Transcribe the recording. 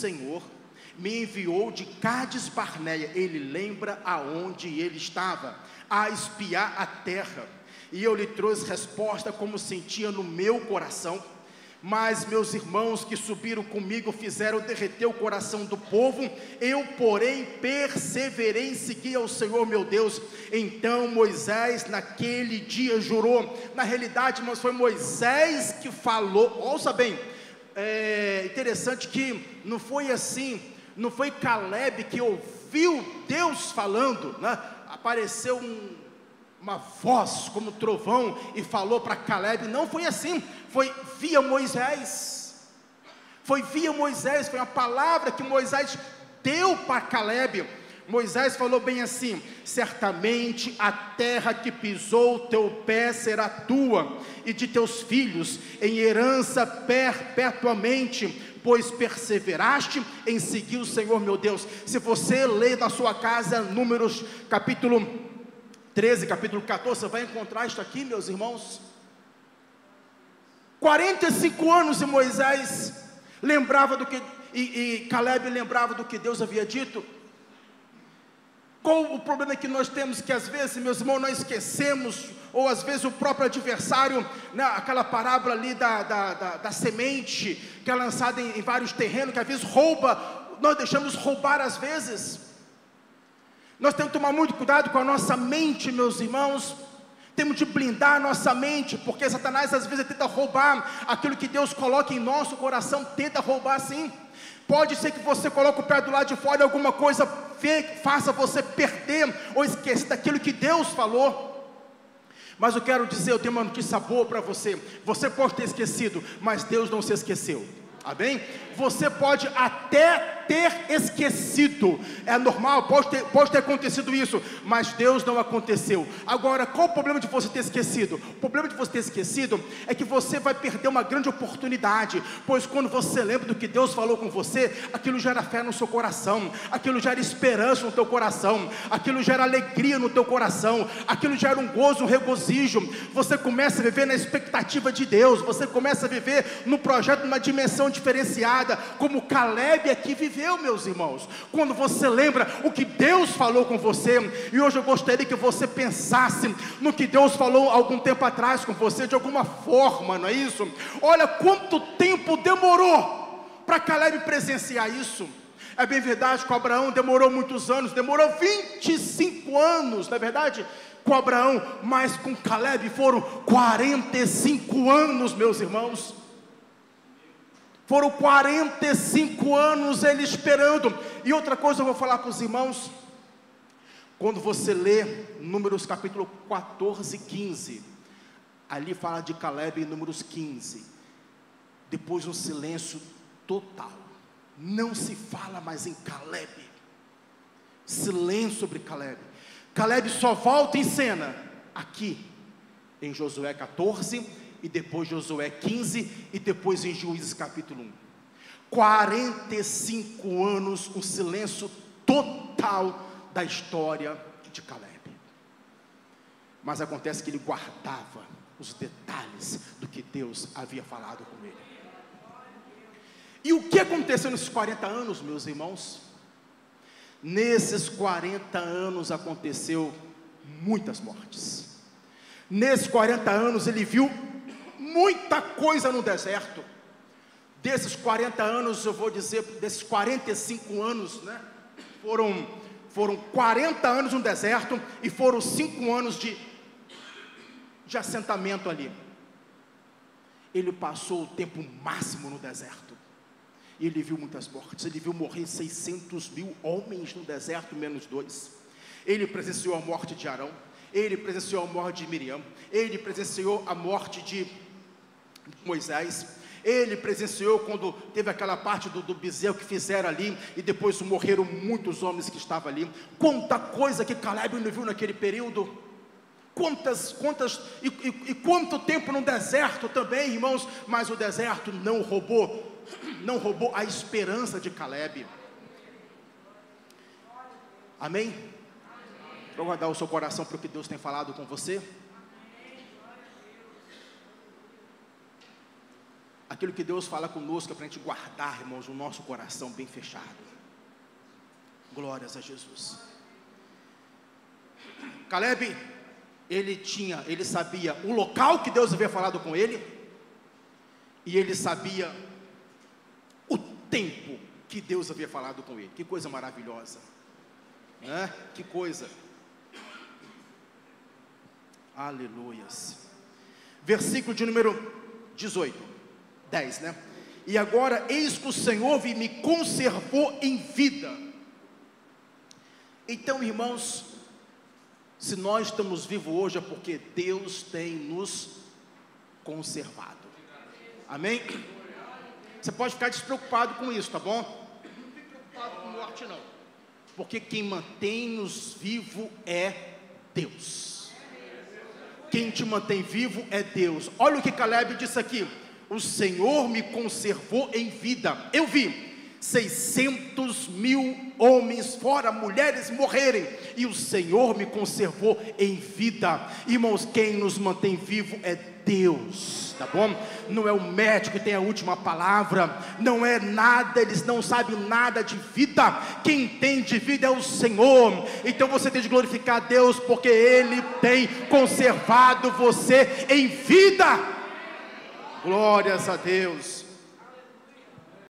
Senhor me enviou de Cádiz Barneia. Ele lembra aonde ele estava, a espiar a terra, e eu lhe trouxe resposta como sentia no meu coração. Mas meus irmãos que subiram comigo fizeram derreter o coração do povo. Eu, porém, perseverei em seguir ao Senhor meu Deus. Então Moisés naquele dia jurou. Na realidade, mas foi Moisés que falou. Ouça bem, é interessante que não foi assim, não foi Caleb que ouviu Deus falando, né? Apareceu uma voz como trovão e falou para Caleb. Não foi assim, foi via Moisés. Foi via Moisés, foi a palavra que Moisés deu para Caleb. Moisés falou bem assim: certamente a terra que pisou o teu pé será tua e de teus filhos em herança perpetuamente, pois perseveraste em seguir o Senhor meu Deus. Se você ler na sua casa Números capítulo 13, capítulo 14, você vai encontrar isso aqui, meus irmãos. 45 anos e Moisés lembrava do que, e Caleb lembrava do que Deus havia dito. Qual o problema que nós temos? Que às vezes, meus irmãos, nós esquecemos, ou às vezes o próprio adversário, né, aquela parábola ali da semente, que é lançada em vários terrenos, que às vezes rouba, nós deixamos roubar às vezes. Nós temos que tomar muito cuidado com a nossa mente, meus irmãos. Temos de blindar a nossa mente, porque Satanás às vezes tenta roubar aquilo que Deus coloca em nosso coração, tenta roubar sim. Pode ser que você coloque o pé do lado de fora e alguma coisa faça você perder ou esquecer daquilo que Deus falou. Mas eu quero dizer, eu tenho uma notícia boa para você. Você pode ter esquecido, mas Deus não se esqueceu. Amém? Você pode até ter esquecido, é normal, pode ter acontecido isso, mas Deus não aconteceu. Agora, qual o problema de você ter esquecido? O problema de você ter esquecido é que você vai perder uma grande oportunidade, pois quando você lembra do que Deus falou com você, aquilo gera fé no seu coração, aquilo gera esperança no teu coração, aquilo gera alegria no teu coração, aquilo gera um gozo, um regozijo. Você começa a viver na expectativa de Deus, você começa a viver no projeto, numa dimensão diferenciada, como Caleb aqui viveu, meus irmãos. Quando você lembra o que Deus falou com você, e hoje eu gostaria que você pensasse no que Deus falou algum tempo atrás com você, de alguma forma, não é isso? Olha quanto tempo demorou para Caleb presenciar isso. É bem verdade que com Abraão demorou muitos anos, demorou 25 anos, não é verdade? Com Abraão, mas com Caleb foram 45 anos, meus irmãos. Foram 45 anos ele esperando. E outra coisa eu vou falar para os irmãos. Quando você lê Números capítulo 14 e 15, ali fala de Caleb em Números 15. Depois um silêncio total. Não se fala mais em Caleb. Silêncio sobre Caleb. Caleb só volta em cena aqui em Josué 14, e depois Josué 15, e depois em Juízes capítulo 1. 45 anos, um silêncio total da história de Caleb. Mas acontece que ele guardava os detalhes do que Deus havia falado com ele. E o que aconteceu nesses 40 anos, meus irmãos? Nesses 40 anos aconteceu muitas mortes. Nesses 40 anos ele viu muita coisa no deserto. Desses 40 anos, eu vou dizer, desses 45 anos, né? Foram 40 anos no deserto, e foram 5 anos de assentamento ali. Ele passou o tempo máximo no deserto, e ele viu muitas mortes. Ele viu morrer 600 mil homens no deserto, menos 2. Ele presenciou a morte de Arão, ele presenciou a morte de Miriam, ele presenciou a morte de Moisés, ele presenciou quando teve aquela parte do bezerro que fizeram ali, e depois morreram muitos homens que estavam ali. Quanta coisa que Caleb não viu naquele período. E quanto tempo no deserto também, irmãos. Mas o deserto não roubou a esperança de Caleb. Amém? Para guardar o seu coração para o que Deus tem falado com você. aquilo que Deus fala conosco é para a gente guardar, irmãos, o nosso coração bem fechado. Glórias a Jesus. Caleb, ele sabia o local que Deus havia falado com ele, e ele sabia o tempo que Deus havia falado com ele. Que coisa maravilhosa, né? Que coisa. Aleluias. Versículo de número 10, né? E agora, eis que o Senhor me conservou em vida. Então, irmãos, se nós estamos vivos hoje é porque Deus tem nos conservado. Amém? Você pode ficar despreocupado com isso, tá bom? Não fique preocupado com morte não, porque quem mantém-nos vivo é Deus. Quem te mantém vivo é Deus. Olha o que Caleb disse aqui: o Senhor me conservou em vida. Eu vi 600.000 homens, fora mulheres, morrerem, e o Senhor me conservou em vida. Irmãos, quem nos mantém vivo é Deus, tá bom? Não é o médico que tem a última palavra, não é nada, eles não sabem nada de vida. Quem tem de vida é o Senhor. Então você tem de glorificar a Deus, porque Ele tem conservado você em vida. Glórias a Deus.